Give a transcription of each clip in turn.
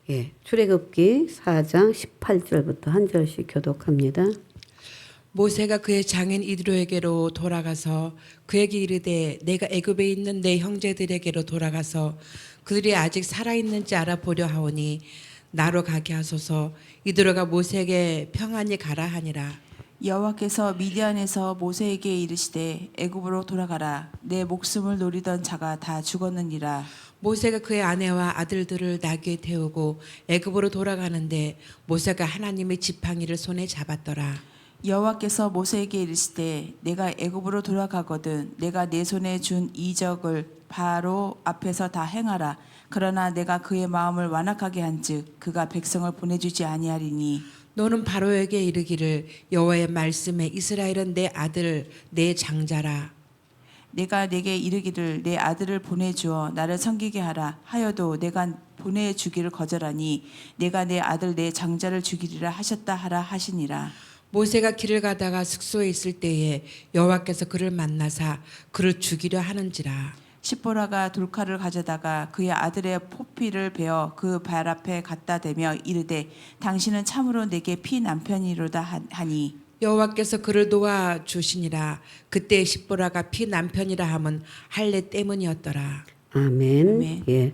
예, 출애굽기 4장 18절부터 한 절씩 교독합니다. 모세가 그의 장인 이드로에게로 돌아가서 그에게 이르되 내가 애굽에 있는 내 형제들에게로 돌아가서 그들이 아직 살아있는지 알아보려 하오니 나로 가게 하소서. 이드로가 모세에게 평안히 가라 하니라. 여호와께서 미디안에서 모세에게 이르시되 애굽으로 돌아가라. 내 목숨을 노리던 자가 다 죽었느니라. 모세가 그의 아내와 아들들을 나귀에 태우고 애굽으로 돌아가는데 모세가 하나님의 지팡이를 손에 잡았더라. 여호와께서 모세에게 이르시되 내가 애굽으로 돌아가거든 내가 내 손에 준 이적을 바로 앞에서 다 행하라. 그러나 내가 그의 마음을 완악하게 한즉 그가 백성을 보내주지 아니하리니 너는 바로에게 이르기를 여호와의 말씀에 이스라엘은 내 아들 내 장자라. 내가 내게 이르기를 내 아들을 보내주어 나를 섬기게 하라 하여도 내가 보내주기를 거절하니 내가 내 아들 내 장자를 죽이리라 하셨다 하라 하시니라. 모세가 길을 가다가 숙소에 있을 때에 여호와께서 그를 만나사 그를 죽이려 하는지라. 십보라가 돌칼을 가져다가 그의 아들의 포피를 베어 그 발 앞에 갖다 대며 이르되 당신은 참으로 내게 피 남편이로다 하니 여호와께서 그를 도와 주시니라. 그때 십보라가 피 남편이라 함은 할례 때문이었더라. 아멘. 아멘. 예.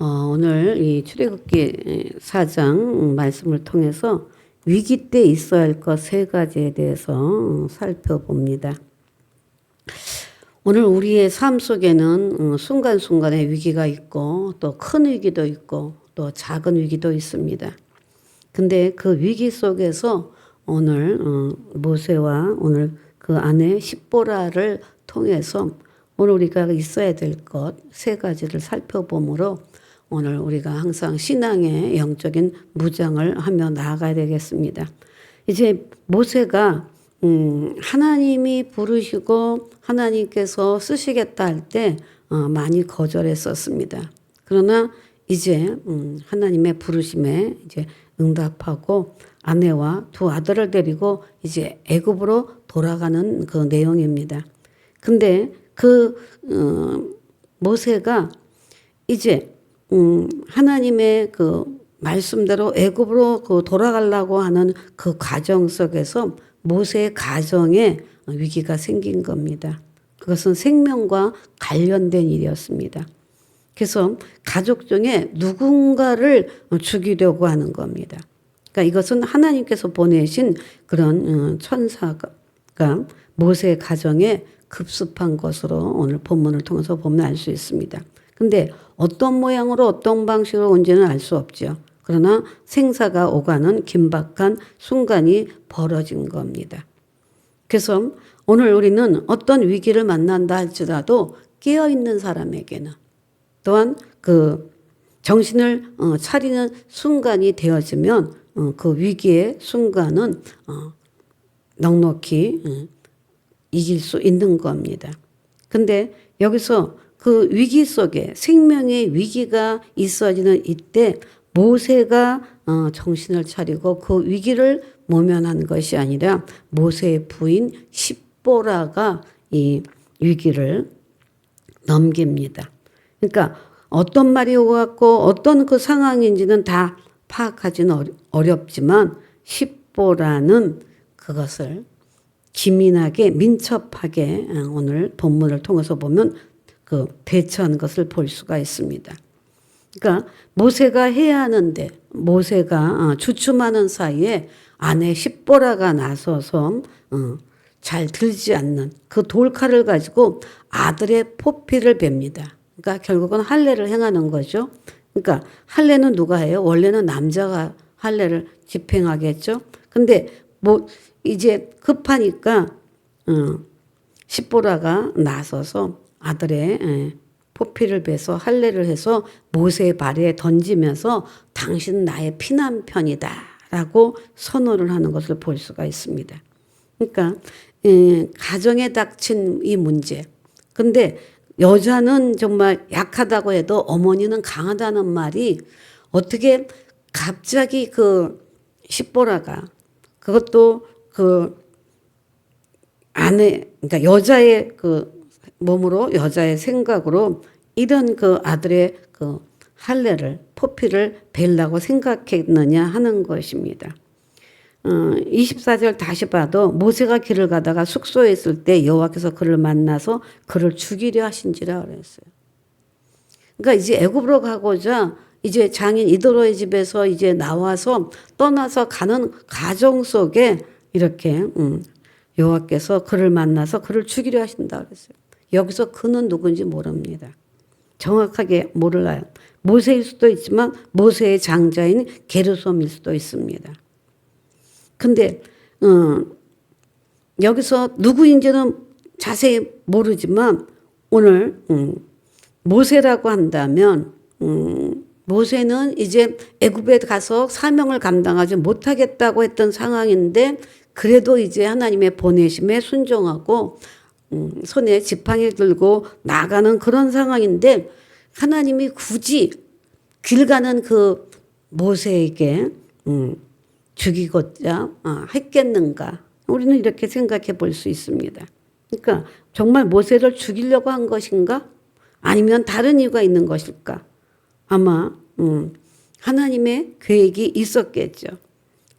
오늘 이 출애굽기 4장 말씀을 통해서 위기 때 있어야 할 것 세 가지에 대해서 살펴봅니다. 오늘 우리의 삶 속에는 순간순간에 위기가 있고 또 큰 위기도 있고 또 작은 위기도 있습니다. 근데 그 위기 속에서 오늘 모세와 오늘 그 아내 십보라를 통해서 오늘 우리가 있어야 될 것 세 가지를 살펴보므로 오늘 우리가 항상 신앙의 영적인 무장을 하며 나아가야 되겠습니다. 이제 모세가 하나님이 부르시고 하나님께서 쓰시겠다 할 때 많이 거절했었습니다. 그러나 이제 하나님의 부르심에 이제 응답하고 아내와 두 아들을 데리고 이제 애굽으로 돌아가는 그 내용입니다. 근데 그 모세가 이제 하나님의 그 말씀대로 애굽으로 그 돌아가려고 하는 그 과정 속에서 모세의 가정에 위기가 생긴 겁니다. 그것은 생명과 관련된 일이었습니다. 그래서 가족 중에 누군가를 죽이려고 하는 겁니다. 그러니까 이것은 하나님께서 보내신 그런 천사가 모세의 가정에 급습한 것으로 오늘 본문을 통해서 보면 알 수 있습니다. 근데 어떤 모양으로 어떤 방식으로 온지는 알 수 없죠. 그러나 생사가 오가는 긴박한 순간이 벌어진 겁니다. 그래서 오늘 우리는 어떤 위기를 만난다 할지라도 깨어있는 사람에게는 또한 그 정신을 차리는 순간이 되어지면 그 위기의 순간은 넉넉히 이길 수 있는 겁니다. 근데 여기서 그 위기 속에 생명의 위기가 있어지는 이때 모세가 정신을 차리고 그 위기를 모면한 것이 아니라 모세의 부인 십보라가 이 위기를 넘깁니다. 그러니까 어떤 말이 오갔고 어떤 그 상황인지는 다 파악하기는 어렵지만 십보라는 그것을 기민하게 민첩하게 오늘 본문을 통해서 보면 그 대처한 것을 볼 수가 있습니다. 그러니까 모세가 해야 하는데 모세가 주춤하는 사이에 아내 십보라가 나서서 잘 들지 않는 그 돌칼을 가지고 아들의 포피를 뱁니다. 그러니까 결국은 할례를 행하는 거죠. 그러니까 할례는 누가 해요? 원래는 남자가 할례를 집행하겠죠. 근데 뭐 이제 급하니까 십보라가 나서서 아들의 포피를 베서 할례를 해서 모세의 발에 던지면서 당신 나의 피남편이다 라고 선언을 하는 것을 볼 수가 있습니다. 그러니까 가정에 닥친 이 문제. 근데 여자는 정말 약하다고 해도 어머니는 강하다는 말이 어떻게 갑자기 그 십보라가 그것도 그 아내, 그러니까 여자의 그 몸으로 여자의 생각으로 이런 그 아들의 그 할례를 포피를 벨라고 생각했느냐 하는 것입니다. 24절 다시 봐도 모세가 길을 가다가 숙소에 있을 때 여호와께서 그를 만나서 그를 죽이려 하신지라 그랬어요. 그러니까 이제 애굽으로 가고자 이제 장인 이도로의 집에서 이제 나와서 떠나서 가는 과정 속에 이렇게 여호와께서 그를 만나서 그를 죽이려 하신다 그랬어요. 여기서 그는 누군지 모릅니다. 정확하게 몰라요. 모세일 수도 있지만 모세의 장자인 게르솜일 수도 있습니다. 근데 여기서 누구인지는 자세히 모르지만 오늘 모세라고 한다면 모세는 이제 애굽에 가서 사명을 감당하지 못하겠다고 했던 상황인데 그래도 이제 하나님의 보내심에 순종하고 손에 지팡이 들고 나가는 그런 상황인데 하나님이 굳이 길 가는 그 모세에게 죽이고자 했겠는가? 우리는 이렇게 생각해 볼 수 있습니다. 그러니까 정말 모세를 죽이려고 한 것인가? 아니면 다른 이유가 있는 것일까? 아마 하나님의 계획이 있었겠죠.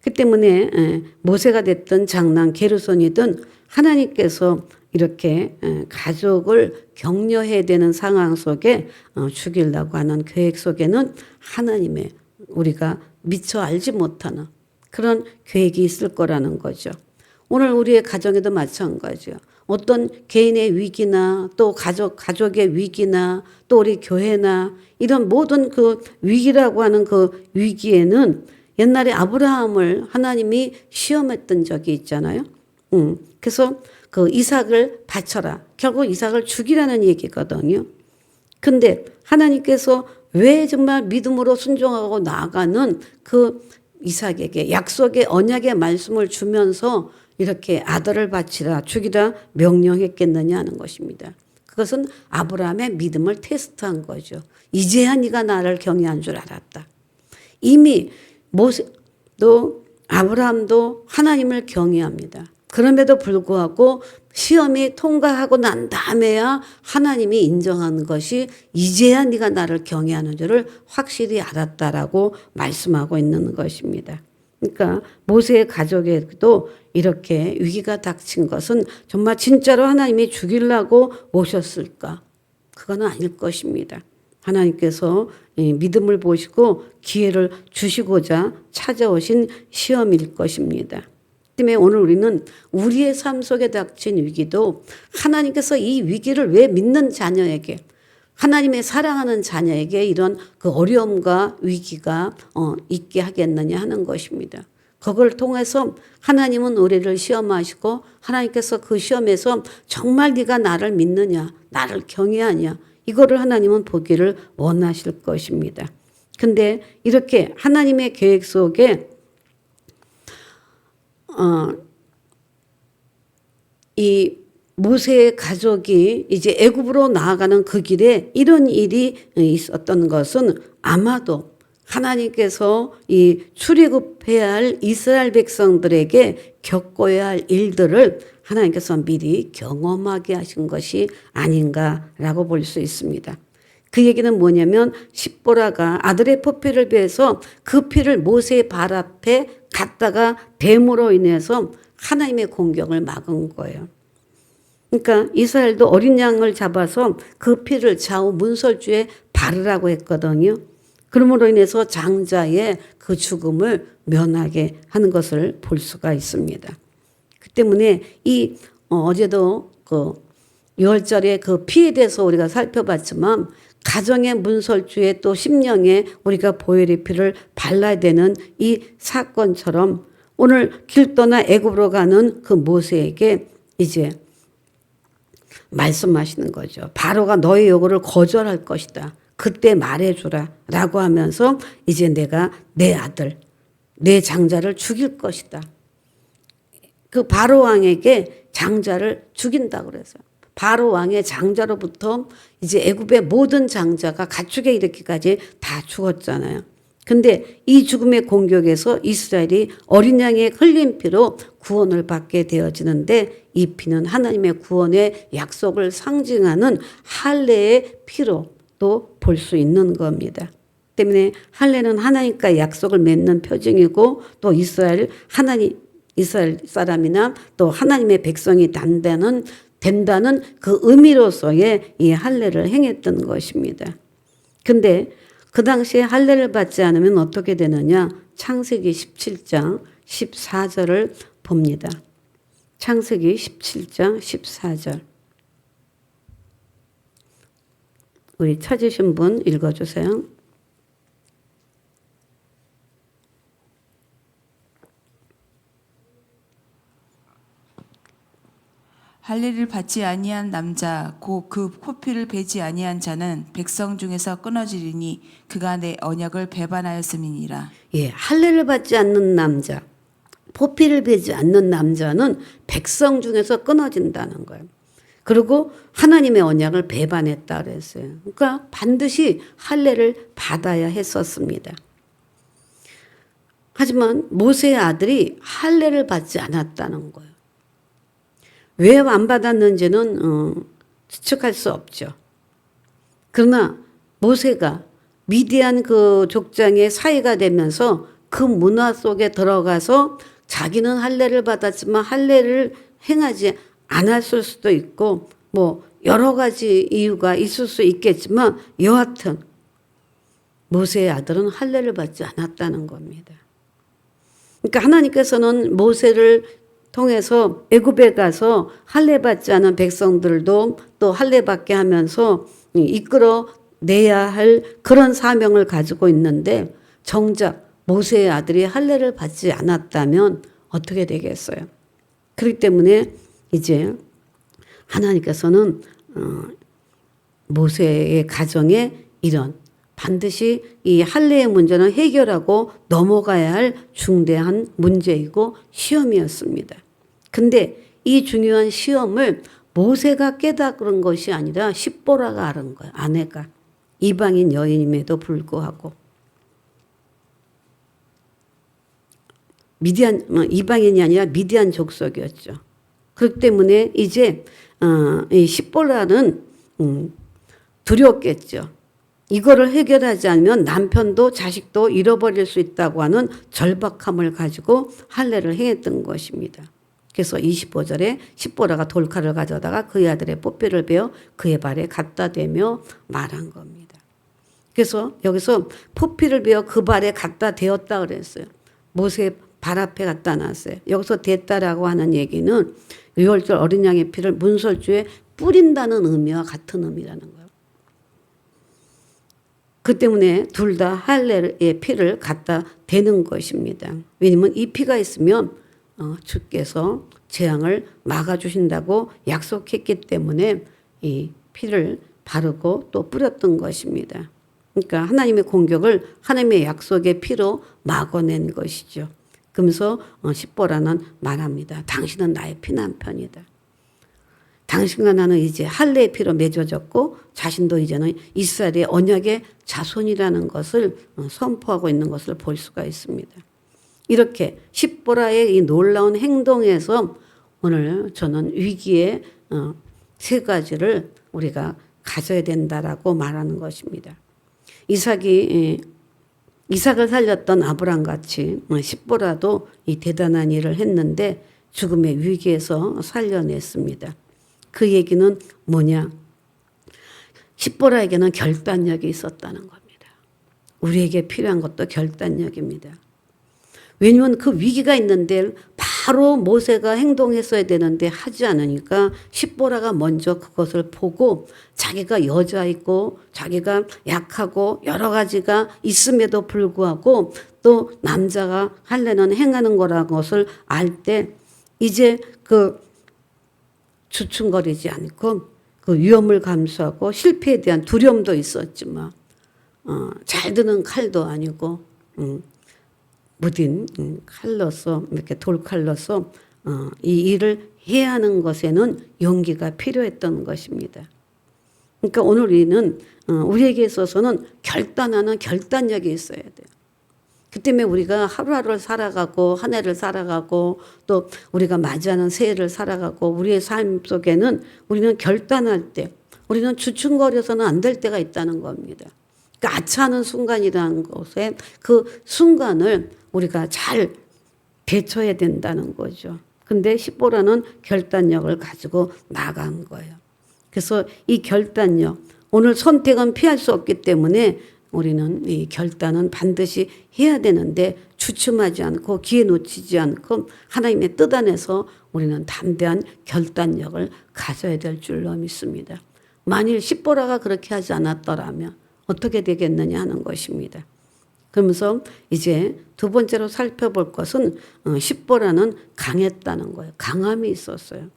그 때문에 모세가 됐든 장남 게르손이든 하나님께서 이렇게 가족을 격려해야 되는 상황 속에 죽이려고 하는 계획 속에는 하나님의 우리가 미처 알지 못하는 그런 계획이 있을 거라는 거죠. 오늘 우리의 가정에도 마찬가지요. 어떤 개인의 위기나 또 가족의 위기나 또 우리 교회나 이런 모든 그 위기라고 하는 그 위기에는 옛날에 아브라함을 하나님이 시험했던 적이 있잖아요. 그래서 그 이삭을 바쳐라. 결국 이삭을 죽이라는 얘기거든요. 근데 하나님께서 왜 정말 믿음으로 순종하고 나아가는 그 이삭에게 약속의 언약의 말씀을 주면서 이렇게 아들을 바치라 죽이라 명령했겠느냐 하는 것입니다. 그것은 아브라함의 믿음을 테스트한 거죠. 이제야 네가 나를 경외한 줄 알았다. 이미 모세도 아브라함도 하나님을 경외합니다. 그럼에도 불구하고 시험이 통과하고 난 다음에야 하나님이 인정하는 것이 이제야 네가 나를 경외하는 줄을 확실히 알았다라고 말씀하고 있는 것입니다. 그러니까 모세의 가족에도 이렇게 위기가 닥친 것은 정말 진짜로 하나님이 죽이려고 오셨을까? 그건 아닐 것입니다. 하나님께서 믿음을 보시고 기회를 주시고자 찾아오신 시험일 것입니다. 때문에 오늘 우리는 우리의 삶 속에 닥친 위기도 하나님께서 이 위기를 왜 믿는 자녀에게 하나님의 사랑하는 자녀에게 이런 그 어려움과 위기가 있게 하겠느냐 하는 것입니다. 그걸 통해서 하나님은 우리를 시험하시고 하나님께서 그 시험에서 정말 네가 나를 믿느냐 나를 경외하냐 이거를 하나님은 보기를 원하실 것입니다. 근데 이렇게 하나님의 계획 속에 이 모세의 가족이 이제 애굽으로 나아가는 그 길에 이런 일이 있었던 것은 아마도 하나님께서 이 출애굽해야 할 이스라엘 백성들에게 겪어야 할 일들을 하나님께서 미리 경험하게 하신 것이 아닌가라고 볼 수 있습니다. 그 얘기는 뭐냐면 십보라가 아들의 포피를 베어서 그 피를 모세의 발 앞에 갖다가 뱀으로 인해서 하나님의 공격을 막은 거예요. 그러니까 이스라엘도 어린 양을 잡아서 그 피를 좌우 문설주에 바르라고 했거든요. 그러므로 인해서 장자의 그 죽음을 면하게 하는 것을 볼 수가 있습니다. 그 때문에 이 어제도 그 6월절에 그 피에 대해서 우리가 살펴봤지만 가정의 문설주에 또 심령에 우리가 보혈의 피를 발라야 되는 이 사건처럼 오늘 길 떠나 애굽으로 가는 그 모세에게 이제 말씀하시는 거죠. 바로가 너의 요구를 거절할 것이다. 그때 말해주라 라고 하면서 이제 내가 내 아들, 내 장자를 죽일 것이다. 그 바로 왕에게 장자를 죽인다고 그래서 바로 왕의 장자로부터 이제 애굽의 모든 장자가 가축에 이르기까지 다 죽었잖아요. 근데 이 죽음의 공격에서 이스라엘이 어린 양의 흘린 피로 구원을 받게 되어지는데 이 피는 하나님의 구원의 약속을 상징하는 할례의 피로 또 볼 수 있는 겁니다. 때문에 할례는 하나님과 약속을 맺는 표징이고 또 이스라엘 사람이나 또 하나님의 백성이 된다는 그 의미로서의 이 할례를 행했던 것입니다. 근데 그 당시에 할례를 받지 않으면 어떻게 되느냐? 창세기 17장 14절을 봅니다. 창세기 17장 14절. 우리 찾으신 분 읽어주세요. 할례를 받지 아니한 남자 곧 그 포피를 베지 아니한 자는 백성 중에서 끊어지리니 그가 내 언약을 배반하였음이니라. 예, 할례를 받지 않는 남자, 포피를 베지 않는 남자는 백성 중에서 끊어진다는 거예요. 그리고 하나님의 언약을 배반했다 그랬어요. 그러니까 반드시 할례를 받아야 했었습니다. 하지만 모세의 아들이 할례를 받지 않았다는 거예요. 왜 안 받았는지는 추측할 수 없죠. 그러나 모세가 미디안 그 족장의 사이가 되면서 그 문화 속에 들어가서 자기는 할례를 받았지만 할례를 행하지 않았을 수도 있고 뭐 여러 가지 이유가 있을 수 있겠지만 여하튼 모세의 아들은 할례를 받지 않았다는 겁니다. 그러니까 하나님께서는 모세를 통해서 애굽에 가서 할례 받지 않은 백성들도 또 할례 받게 하면서 이끌어 내야 할 그런 사명을 가지고 있는데 정작 모세의 아들이 할례를 받지 않았다면 어떻게 되겠어요? 그렇기 때문에 이제 하나님께서는 모세의 가정에 이런 반드시 이 할례의 문제는 해결하고 넘어가야 할 중대한 문제이고 시험이었습니다. 근데 이 중요한 시험을 모세가 깨달은 것이 아니라 십보라가 알은 거예요. 아내가. 이방인 여인임에도 불구하고. 이방인이 아니라 미디안 족속이었죠. 그렇기 때문에 이제 이 십보라는 두려웠겠죠. 이거를 해결하지 않으면 남편도 자식도 잃어버릴 수 있다고 하는 절박함을 가지고 할례를 행했던 것입니다. 그래서 25절에 십보라가 돌칼을 가져다가 그의 아들의 뽀삐를 베어 그의 발에 갖다 대며 말한 겁니다. 그래서 여기서 포피를 베어 그 발에 갖다 대었다 그랬어요. 모세 발 앞에 갖다 놨어요. 여기서 됐다라고 하는 얘기는 유월절 어린 양의 피를 문설주에 뿌린다는 의미와 같은 의미라는 거예요. 그 때문에 둘 다 할례의 피를 갖다 대는 것입니다. 왜냐하면 이 피가 있으면 주께서 재앙을 막아주신다고 약속했기 때문에 이 피를 바르고 또 뿌렸던 것입니다. 그러니까 하나님의 공격을 하나님의 약속의 피로 막아낸 것이죠. 그러면서 십보라는 말합니다. 당신은 나의 피난편이다. 당신과 나는 이제 할례의 피로 맺어졌고 자신도 이제는 이스라엘의 언약의 자손이라는 것을 선포하고 있는 것을 볼 수가 있습니다. 이렇게 십보라의 이 놀라운 행동에서 오늘 저는 위기의 세 가지를 우리가 가져야 된다라고 말하는 것입니다. 이삭을 살렸던 아브람 같이 십보라도 이 대단한 일을 했는데 죽음의 위기에서 살려냈습니다. 그 얘기는 뭐냐? 십보라에게는 결단력이 있었다는 겁니다. 우리에게 필요한 것도 결단력입니다. 왜냐하면 그 위기가 있는데 바로 모세가 행동했어야 되는데 하지 않으니까 십보라가 먼저 그것을 보고 자기가 여자이고 자기가 약하고 여러 가지가 있음에도 불구하고 또 남자가 할례는 행하는 거라는 것을 알 때 이제 그 주춤거리지 않고 그 위험을 감수하고 실패에 대한 두려움도 있었지만 잘 드는 칼도 아니고 무딘 칼로서 이렇게 돌칼로서 이 일을 해야 하는 것에는 용기가 필요했던 것입니다. 그러니까 오늘 우리는 우리에게 있어서는 결단하는 결단력이 있어야 돼요. 그 때문에 우리가 하루하루를 살아가고 한 해를 살아가고 또 우리가 맞이하는 새해를 살아가고 우리의 삶 속에는 우리는 결단할 때 우리는 주춤거려서는 안 될 때가 있다는 겁니다. 그러니까 아차하는 순간이라는 것에 그 순간을 우리가 잘 대처해야 된다는 거죠. 근데 십보라는 결단력을 가지고 나간 거예요. 그래서 이 결단력, 오늘 선택은 피할 수 없기 때문에 우리는 이 결단은 반드시 해야 되는데 주춤하지 않고 기회 놓치지 않고 하나님의 뜻 안에서 우리는 담대한 결단력을 가져야 될 줄로 믿습니다. 만일 십보라가 그렇게 하지 않았더라면 어떻게 되겠느냐 하는 것입니다. 그러면서 이제 두 번째로 살펴볼 것은 십보라는 강했다는 거예요. 강함이 있었어요.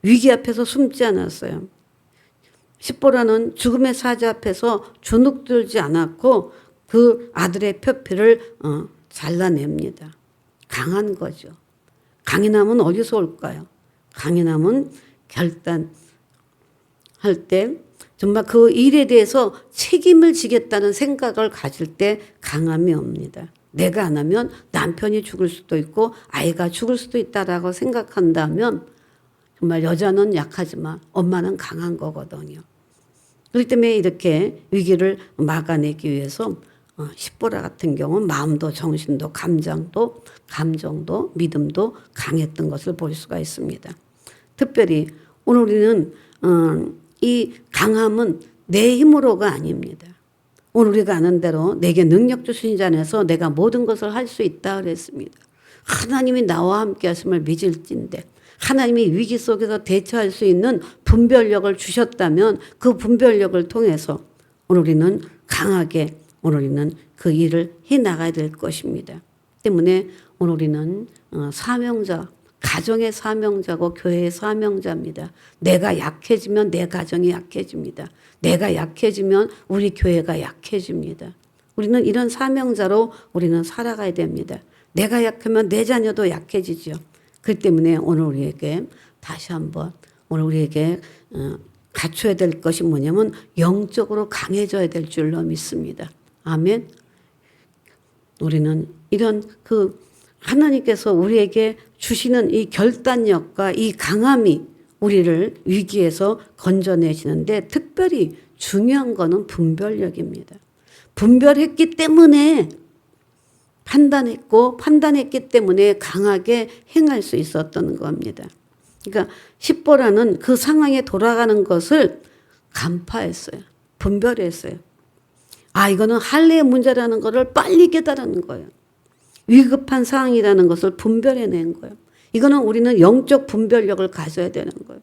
위기 앞에서 숨지 않았어요. 십보라는 죽음의 사자 앞에서 주눅들지 않았고 그 아들의 표피를 잘라냅니다. 강한 거죠. 강인함은 어디서 올까요? 강인함은 결단할 때 정말 그 일에 대해서 책임을 지겠다는 생각을 가질 때 강함이 옵니다. 내가 안 하면 남편이 죽을 수도 있고 아이가 죽을 수도 있다라고 생각한다면 정말 여자는 약하지만 엄마는 강한 거거든요. 그렇기 때문에 이렇게 위기를 막아내기 위해서 십보라 같은 경우는 마음도 정신도 감정도 믿음도 강했던 것을 볼 수가 있습니다. 특별히 오늘 우리는 이 강함은 내 힘으로가 아닙니다. 오늘 우리가 아는 대로 내게 능력 주신 자 안에서 내가 모든 것을 할 수 있다 그랬습니다. 하나님이 나와 함께 하심을 믿을진데 하나님이 위기 속에서 대처할 수 있는 분별력을 주셨다면 그 분별력을 통해서 오늘 우리는 강하게 오늘 우리는 그 일을 해나가야 될 것입니다. 때문에 오늘 우리는 사명자, 가정의 사명자고 교회의 사명자입니다. 내가 약해지면 내 가정이 약해집니다. 내가 약해지면 우리 교회가 약해집니다. 우리는 이런 사명자로 우리는 살아가야 됩니다. 내가 약하면 내 자녀도 약해지죠. 그렇기 때문에 오늘 우리에게 다시 한번 오늘 우리에게 갖춰야 될 것이 뭐냐면 영적으로 강해져야 될 줄로 믿습니다. 아멘. 우리는 이런 그 하나님께서 우리에게 주시는 이 결단력과 이 강함이 우리를 위기에서 건져내시는데 특별히 중요한 거는 분별력입니다. 분별했기 때문에 판단했기 때문에 강하게 행할 수 있었던 겁니다. 그러니까 십보라는 그 상황에 돌아가는 것을 간파했어요. 분별했어요. 이거는 할례의 문제라는 것을 빨리 깨달은 거예요. 위급한 상황이라는 것을 분별해낸 거예요. 이거는 우리는 영적 분별력을 가져야 되는 거예요.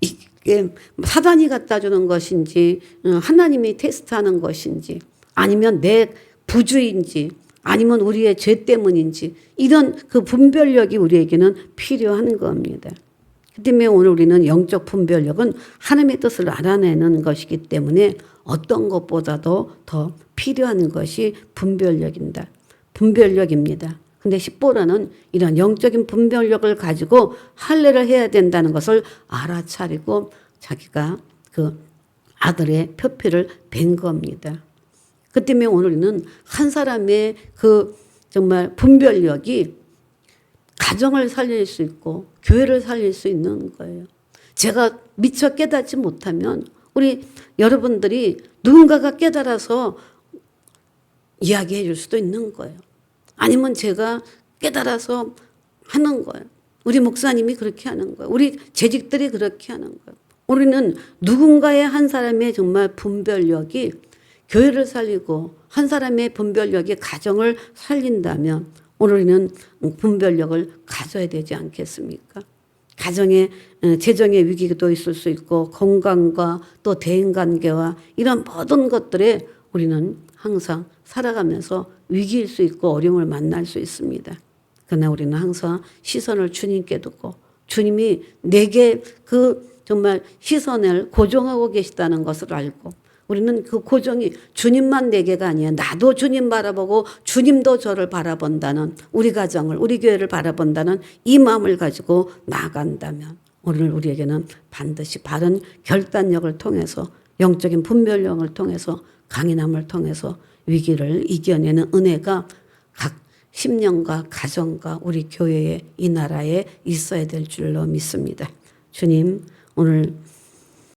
이게 사단이 갖다 주는 것인지 하나님이 테스트하는 것인지 아니면 내 부주인지 아니면 우리의 죄 때문인지 이런 그 분별력이 우리에게는 필요한 겁니다. 그 때문에 오늘 우리는 영적 분별력은 하나님의 뜻을 알아내는 것이기 때문에 어떤 것보다도 더 필요한 것이 분별력입니다. 근데 십보라는 이런 영적인 분별력을 가지고 할례를 해야 된다는 것을 알아차리고 자기가 그 아들의 표피를 벤 겁니다. 그 때문에 오늘은 한 사람의 그 정말 분별력이 가정을 살릴 수 있고 교회를 살릴 수 있는 거예요. 제가 미처 깨닫지 못하면 우리 여러분들이 누군가가 깨달아서 이야기해 줄 수도 있는 거예요. 아니면 제가 깨달아서 하는 거예요. 우리 목사님이 그렇게 하는 거예요. 우리 재직들이 그렇게 하는 거예요. 우리는 누군가의 한 사람의 정말 분별력이 교회를 살리고 한 사람의 분별력이 가정을 살린다면 우리는 분별력을 가져야 되지 않겠습니까? 가정에 재정의 위기도 있을 수 있고 건강과 또 대인관계와 이런 모든 것들에 우리는 항상 살아가면서 위기일 수 있고 어려움을 만날 수 있습니다. 그러나 우리는 항상 시선을 주님께 두고 주님이 내게 그 정말 시선을 고정하고 계시다는 것을 알고 우리는 그 고정이 주님만 내게가 아니야. 나도 주님 바라보고 주님도 저를 바라본다는 우리 가정을 우리 교회를 바라본다는 이 마음을 가지고 나아간다면 오늘 우리에게는 반드시 바른 결단력을 통해서 영적인 분별력을 통해서 강인함을 통해서 위기를 이겨내는 은혜가 각 심령과 가정과 우리 교회에 이 나라에 있어야 될 줄로 믿습니다. 주님 오늘